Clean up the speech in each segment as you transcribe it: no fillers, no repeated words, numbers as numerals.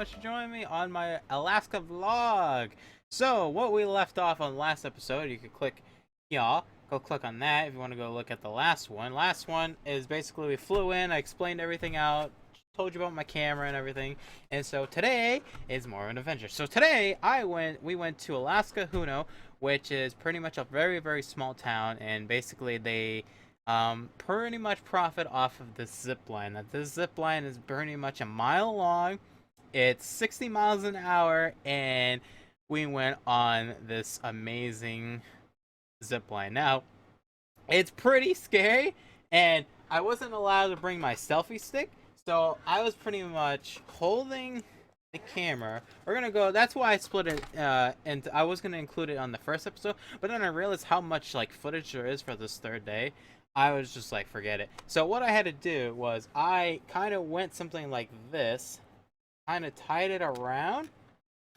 much for joining me on my Alaska vlog. So, what we left off on the last episode, you could click here, go click on that if you want to go look at the last one. Last one is basically we flew in, I explained everything out, told you about my camera and everything. And so today is more of an adventure. So today we went to Alaska Juneau, which is pretty much a very, very small town, and basically they pretty much profit off of this zip line. That this zip line is pretty much a mile long. It's 60 miles an hour, and we went on this amazing zip line. Now, it's pretty scary, and I wasn't allowed to bring my selfie stick, so I was pretty much holding the camera. We're gonna go. That's why I split it, and I was gonna include it on the first episode, but then I realized how much like footage there is for this third day. I was just like, forget it. So what I had to do was I kind of went something like this, kind of tied it around,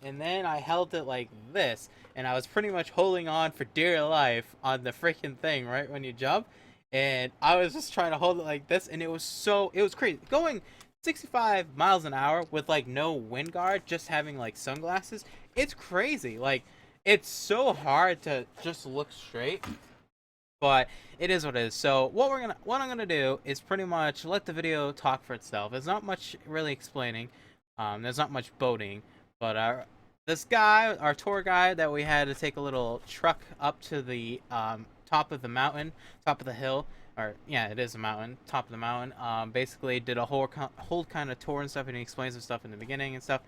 and then I held it like this, and I was pretty much holding on for dear life on the freaking thing right when you jump, and I was just trying to hold it like this, and it was crazy. Going 65 miles an hour with like no wind guard, just having like sunglasses, it's crazy. Like, it's so hard to just look straight. But it is what it is. So what I'm gonna do is pretty much let the video talk for itself. There's not much really explaining. There's not much boating, but this guy, our tour guide, that we had to take a little truck up to the top of the mountain, top of the hill, or yeah, it is a mountain, top of the mountain. Basically did a whole kind of tour and stuff, and he explains some stuff in the beginning and stuff.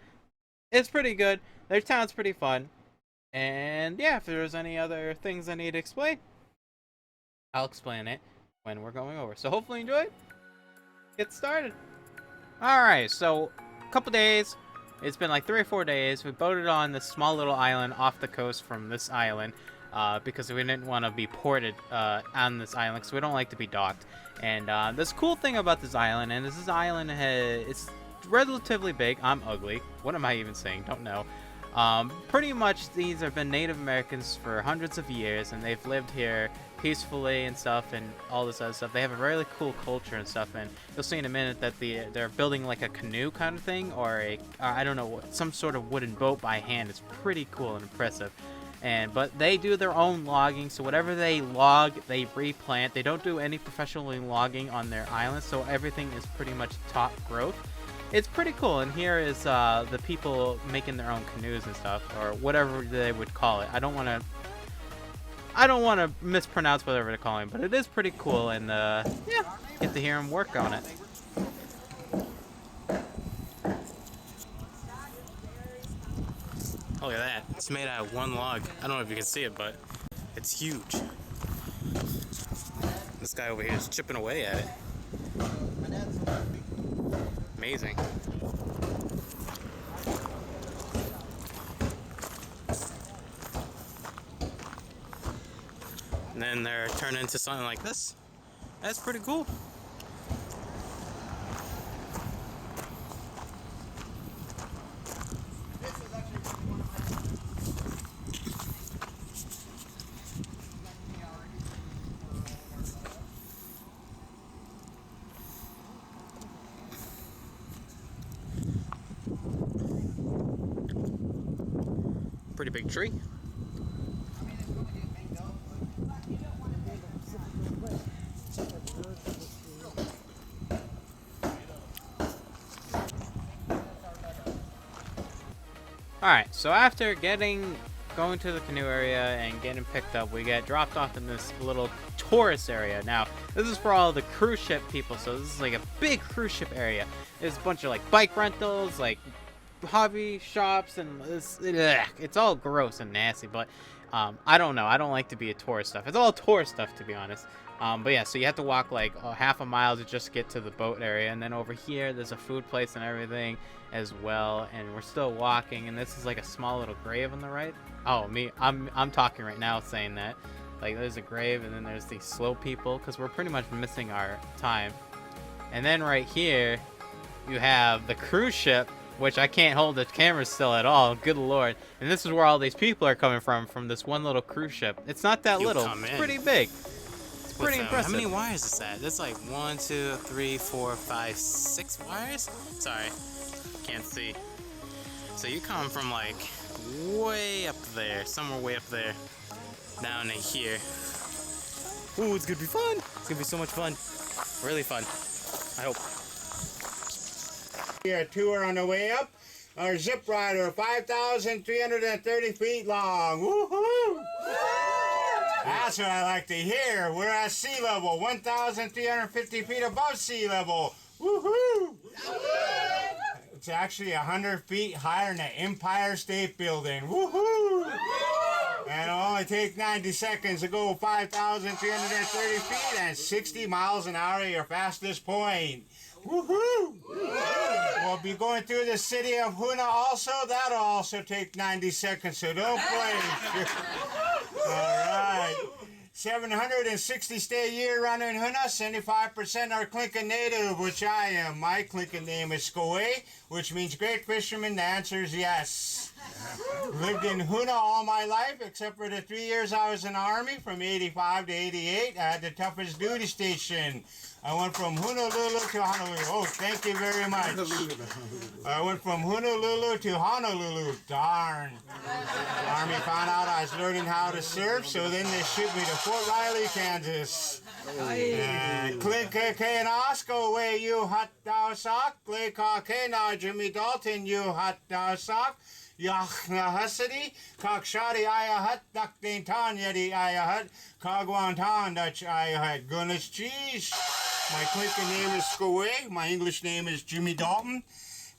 It's pretty good. Their town's pretty fun, and yeah, if there's any other things I need to explain, I'll explain it when we're going over. So hopefully you enjoy it. Get started. Alright, so a couple days. It's been like 3 or 4 days. We boated on this small little island off the coast from this island because we didn't want to be ported on this island because we don't like to be docked. And this cool thing about this island, and this island it's relatively big. I'm ugly. What am I even saying? Don't know. Pretty much these have been Native Americans for hundreds of years, and they've lived here peacefully and stuff, and all this other stuff. They have a really cool culture and stuff, and you'll see in a minute that they're building like a canoe kind of thing, or I don't know, some sort of wooden boat by hand. It's pretty cool and impressive. But they do their own logging, so whatever they log, they replant. They don't do any professional logging on their island, so everything is pretty much top growth. It's pretty cool, and here is the people making their own canoes and stuff, or whatever they would call it. I don't want to mispronounce whatever they're calling, but it is pretty cool, and yeah, get to hear them work on it. Look at that. It's made out of one log. I don't know if you can see it, but it's huge. This guy over here is chipping away at it. Amazing. And then they're turned into something like this. That's pretty cool. Pretty big tree. Alright, so after going to the canoe area and getting picked up, we get dropped off in this little tourist area. Now, this is for all the cruise ship people, so this is like a big cruise ship area. There's a bunch of like bike rentals, like hobby shops, and it's all gross and nasty, but I don't know. I don't like to be a tourist stuff. It's all tourist stuff, to be honest. But yeah, so you have to walk like half a mile to just get to the boat area, and then over here there's a food place and everything as well, and we're still walking, and this is like a small little grave on the right. Oh, I'm talking right now saying that. Like, there's a grave, and then there's these slow people, because we're pretty much missing our time. And then right here you have the cruise ship, which I can't hold the camera still at all. Good lord. And this is where all these people are coming from this one little cruise ship. It's not that little. It's pretty big. It's pretty impressive. How many wires is that? That's like 1, 2, 3, 4, 5, 6 wires? Sorry. Can't see. So you come from like way up there, somewhere way up there, down to here. Ooh, it's gonna be fun. It's gonna be so much fun. Really fun. I hope. Here, a tour on the way up. Our zip rider, 5,330 feet long. Woohoo! That's what I like to hear. We're at sea level, 1,350 feet above sea level. Woohoo! It's actually 100 feet higher than the Empire State Building. Woohoo! And it'll only take 90 seconds to go 5,330 feet and 60 miles an hour at your fastest point. Woohoo! We'll be going through the city of Huna also. That'll also take 90 seconds, so don't blink. All right. 760 stay year round in Huna, 75% are Klinka native, which I am. My Klinka name is Skoe, which means great fisherman. The answer is yes. Lived in Huna all my life, except for the 3 years I was in the Army, from 85 to 88. I had the toughest duty station. I went from Honolulu to Honolulu. Oh, thank you very much. I went from Honolulu to Honolulu. Darn. The Army found out I was learning how to surf, so then they shipped me to Fort Riley, Kansas. And Klinka ke nasko we you hot dao sock. Klinka ke na Jimmy Dalton you hot dao sock. Yach na husady. Kok shadi aya hut duck dain tan yeti aya hut. Kagwan tan Dutch aya hut. Goodness cheese. My Klinka name is Skoe. My English name is Jimmy Dalton.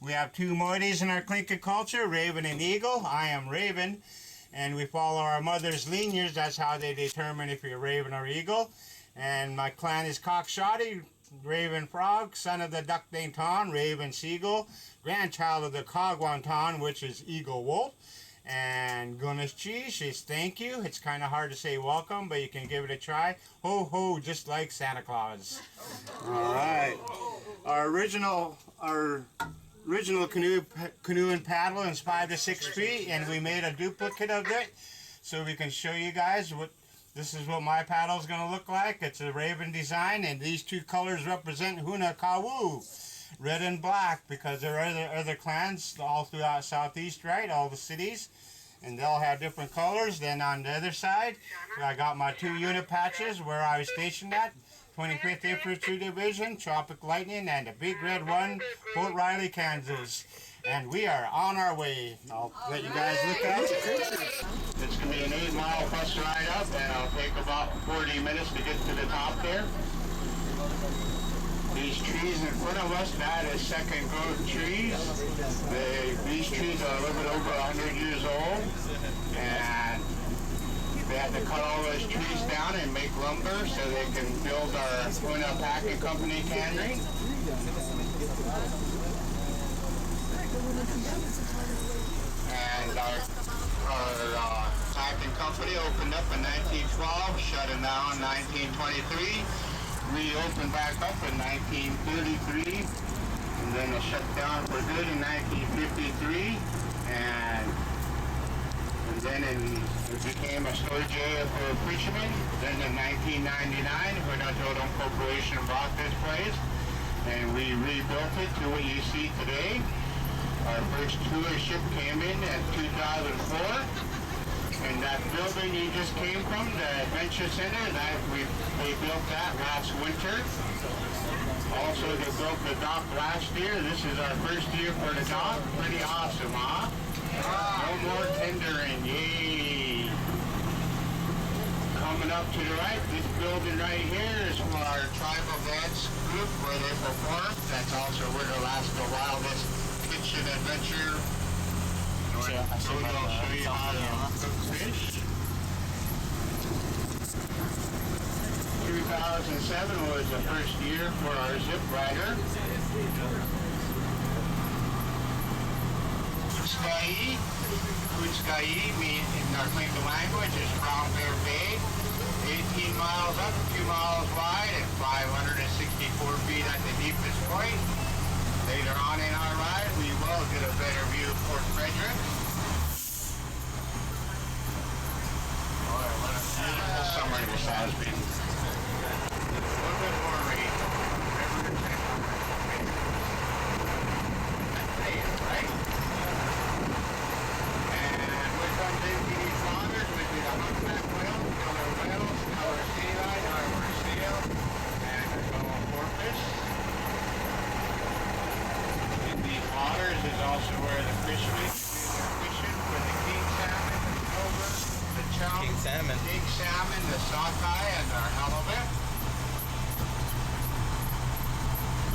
We have two moieties in our Klinka culture, Raven and Eagle. I am Raven, and we follow our mother's lineage. That's how they determine if you're Raven or Eagle. And my clan is Cockshoddy, Raven Frog, son of the Duck named Ton, Raven Seagull, grandchild of the Cogwanton, which is Eagle Wolf. And Gunness Cheese says thank you. It's kind of hard to say welcome, but you can give it a try. Ho ho, just like Santa Claus. All right. Our original canoe and paddle is 5 to 6 feet, and we made a duplicate of it so we can show you guys what. This is what my paddle is going to look like. It's a Raven design, and these two colors represent Huna Kawu. Red and black, because there are other clans all throughout Southeast, right? All the cities, and they'll have different colors. Then on the other side, I got my 2 unit patches where I was stationed at, 25th Infantry Division, Tropic Lightning, and the Big Red One, Fort Riley, Kansas. And we are on our way. I'll let you guys look at it. It's going to be an 8-mile bus ride up, and it'll take about 40 minutes to get to the top there. These trees in front of us, that is second growth trees. These trees are a little bit over 100 years old, and they had to cut all those trees down and make lumber so they can build our Huna Packing Company cannery. And our packing company opened up in 1912, shut it down in 1923. Reopened back up in 1933, and then it shut down for good in 1953, and then it became a storage area for fishermen. Then in 1999, Huna Totem Corporation bought this place, and we rebuilt it to what you see today. Our first tour ship came in 2004. And that building you just came from, the Adventure Center, they built that last winter. Also, they built the dock last year. This is our first year for the dock. Pretty awesome, huh? No more tendering, yay! Coming up to the right, this building right here is for our tribal dance group where they perform. That's also where the Alaska Wildest Kitchen Adventure. I'll show you how to cook fish. 2007 was the first year for our zip rider. Kutskai means in our Klinka language is Brown Bear Bay. 18 miles up, 2 miles wide, and 564 feet at the deepest point. Later on in our ride, we will get a better view of Fort Frederick. Boy, what a beautiful summer this has been. A little bit more rain. Right? king salmon. King salmon, the sockeye, and our halibut.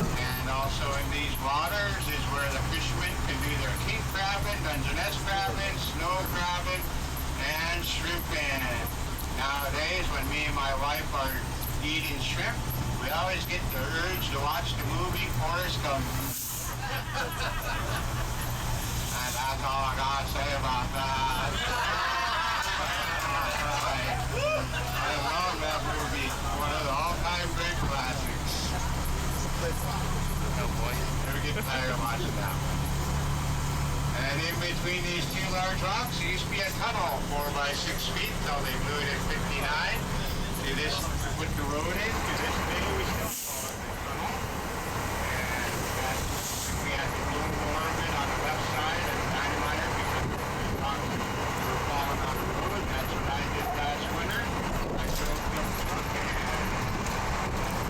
And also in these waters is where the fishermen can do their king crabbing, Dungeness crabbing, snow crabbing, and shrimping. Nowadays, when me and my wife are eating shrimp, we always get the urge to watch the movie Forrest Gump. And that's all I gotta say about that. I love that movie. One of the all-time great classics. Oh boy, never get tired of watching that one. And in between these two large rocks, there used to be a tunnel 4 by 6 feet until they blew it in '59. To this, put the road in. To this day, we still call it the tunnel. And we had the boom ornament on the left side and the dynamiter because the rocks were falling on the road. That's what I did last winter. I drove the truck and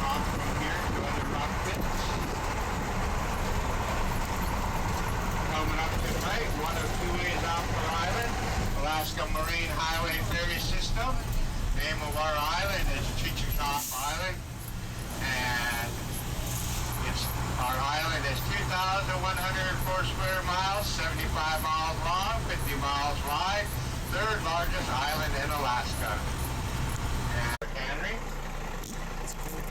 rock from here to other rock pits. Coming up to the right, 1 or 2 ways off our island, Alaska Marine Highway Ferry System. Name of our island is Chichikov Island, and our island is 2,104 square miles, 75 miles long, 50 miles wide, 3rd largest island in Alaska. And Henry,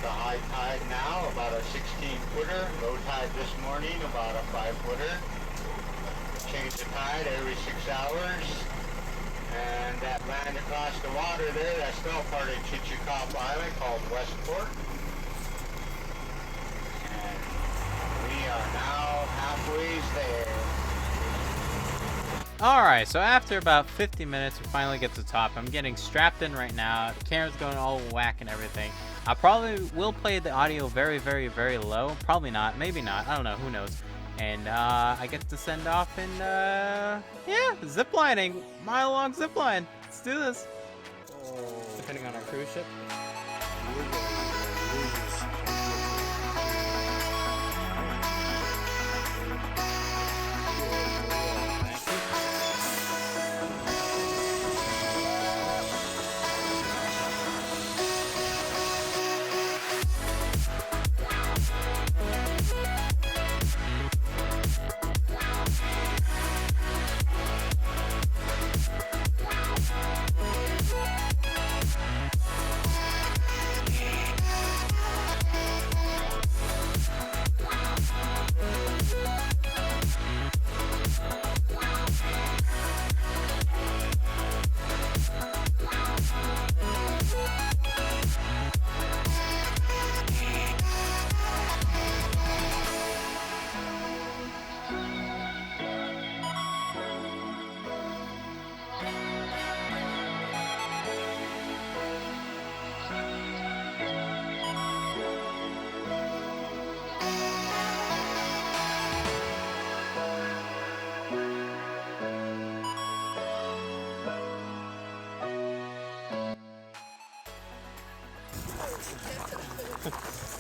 the high tide now about a 16-footer, low tide this morning about a 5-footer. Change the tide every 6 hours. And that land across the water there, that's still part of Chichikov Island called Westport. And we are now halfway there. Alright, so after about 50 minutes, we finally get to the top. I'm getting strapped in right now. The camera's going all whack and everything. I probably will play the audio very, very, very low. Probably not. Maybe not. I don't know. Who knows? And I get to send off and, yeah, ziplining. Mile-long zipline. Let's do this. Depending on our cruise ship.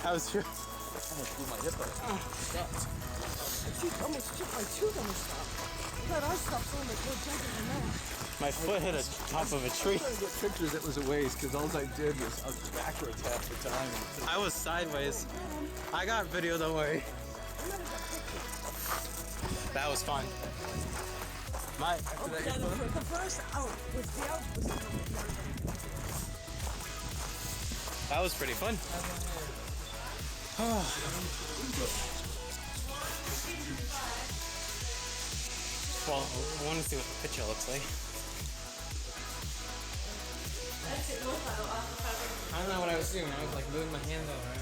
How was your... Almost blew my hip out. Oh, sucks. I almost took my tooth almost stopped. That I stopped so much more jumping than that. My foot hit the top of a tree. I was trying to get pictures, it was a waste, because all I did was I was backwards half the time. I was sideways. I got video, don't worry. That was fun. My... The first out was the out was That was pretty fun. Well, I want to see what the picture looks like. I don't know what I was doing. I was like moving my hand over.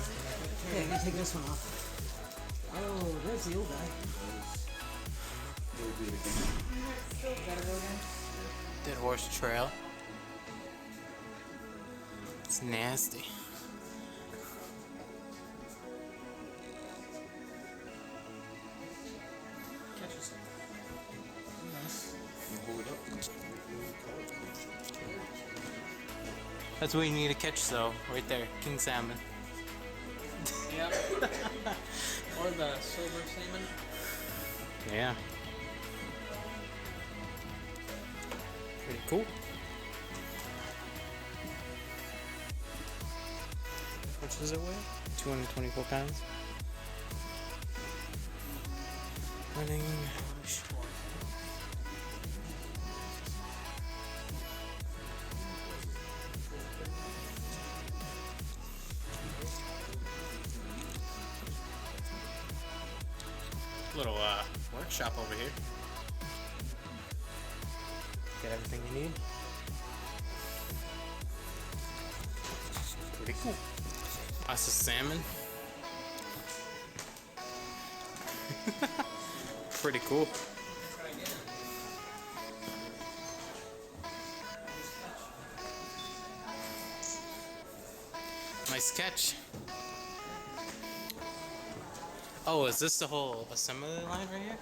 Okay, I'm gonna take this one off. Oh, there's the old guy. Dead Horse Trail. It's nasty. That's what you need to catch, though, right there, king salmon. Yep. Or the silver salmon. Yeah. Pretty cool. much does it weigh? 224 pounds. Running. Little workshop over here. Get everything you need. Pretty cool. Lots of salmon. Pretty cool. Nice catch. Oh, is this the whole assembly line right here?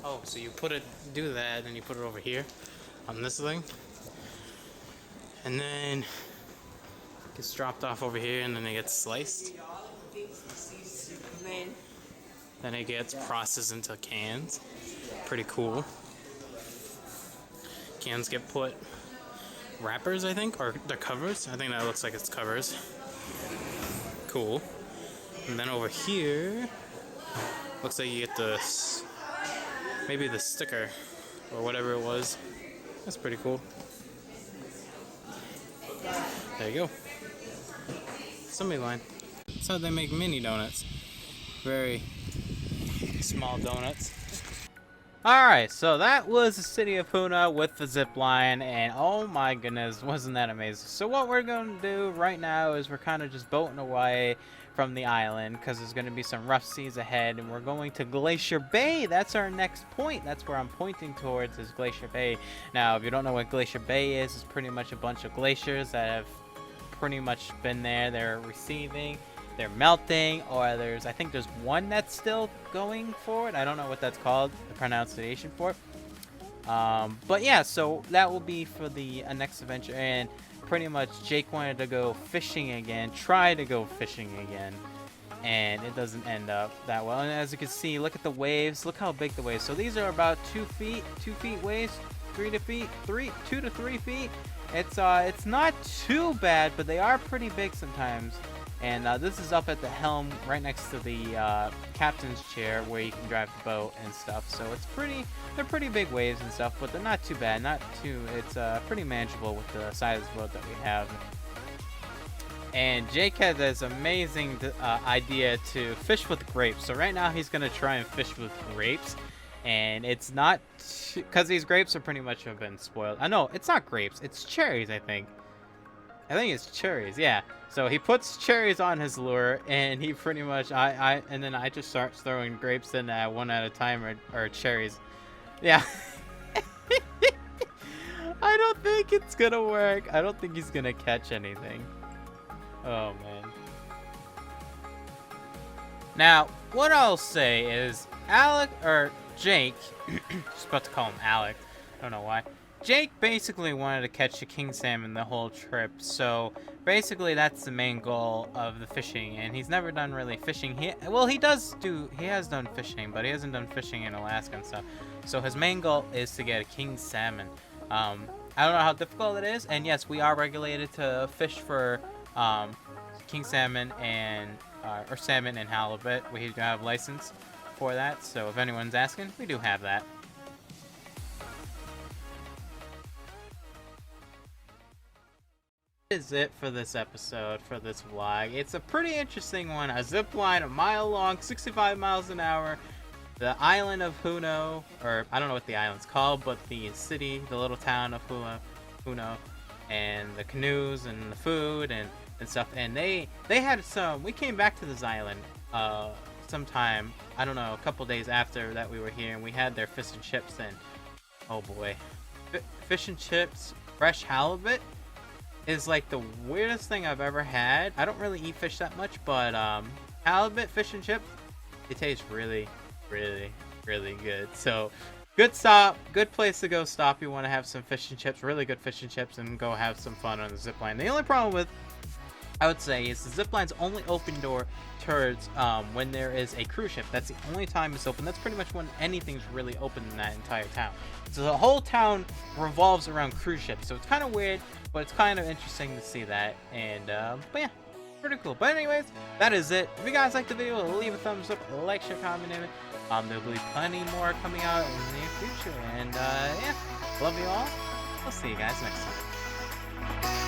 Oh, so you do that, and you put it over here on this thing, and then it gets dropped off over here, and then it gets sliced. Then it gets processed into cans. Pretty cool. Cans get put wrappers, I think, or the covers. I think that looks like it's covers. Cool. And then over here, looks like you get maybe the sticker or whatever it was. That's pretty cool. There you go. Assembly line. So they make mini donuts. Very small donuts. Alright, so that was the city of Puna with the zip line, and oh my goodness, wasn't that amazing. So what we're going to do right now is we're kind of just boating away from the island because there's going to be some rough seas ahead, and we're going to Glacier Bay. That's our next point. That's where I'm pointing towards, is Glacier Bay. Now, if you don't know what Glacier Bay is, it's pretty much a bunch of glaciers that have pretty much been there. They're receding, they're melting, or I think there's one that's still going forward. I don't know what that's called, the pronunciation for it. But yeah, so that will be for the next adventure, and pretty much Jake wanted to go fishing again, try to go fishing again, and it doesn't end up that well. And as you can see, look at the waves, look how big the waves. So these are about 2 feet waves, 2 to 3 feet. It's not too bad, but they are pretty big sometimes. And this is up at the helm, right next to the captain's chair, where you can drive the boat and stuff. So they're pretty big waves and stuff, but they're not too bad. It's pretty manageable with the size of the boat that we have. And Jake had this amazing idea to fish with grapes. So right now he's gonna try and fish with grapes, and it's not because these grapes are pretty much have been spoiled. I know it's not grapes, it's cherries. I think it's cherries. Yeah. So he puts cherries on his lure, and he pretty much and then I just start throwing grapes in one at a time, or cherries. Yeah. I don't think it's gonna work. I don't think he's gonna catch anything. Oh man. Now, what I'll say is Jake, just about to call him Alec, I don't know why. Jake basically wanted to catch a king salmon the whole trip, so basically that's the main goal of the fishing, and he's never done really fishing. He has done fishing, but he hasn't done fishing in Alaska and stuff. So his main goal is to get a king salmon. I don't know how difficult it is, and yes, we are regulated to fish for king salmon and or salmon and halibut. We do have license for that, so if anyone's asking, we do have that. Is it for this episode, for this vlog. It's a pretty interesting one. A zip line, a mile long, 65 miles an hour. The island of Puno, or I don't know what the island's called, but the city, the little town of Puno, and the canoes and the food and stuff. And they had some. We came back to this island sometime, I don't know, a couple days after that we were here, and we had their fish and chips. And oh boy, fish and chips, fresh halibut is like the weirdest thing I've ever had. I don't really eat fish that much, but halibut fish and chips, it tastes really, really, really good. So good stop, good place to go stop. You want to have some fish and chips, really good fish and chips, and go have some fun on the zip line. The only problem with, I would say, is the zip line's only open towards when there is a cruise ship. That's the only time it's open. That's pretty much when anything's really open in that entire town. So the whole town revolves around cruise ships. So it's kind of weird, but it's kind of interesting to see that. And but yeah. Pretty cool. But anyways, that is it. If you guys liked the video, leave a thumbs up, like, share, comment, and there'll be plenty more coming out in the near future. And yeah, love you all. I'll see you guys next time.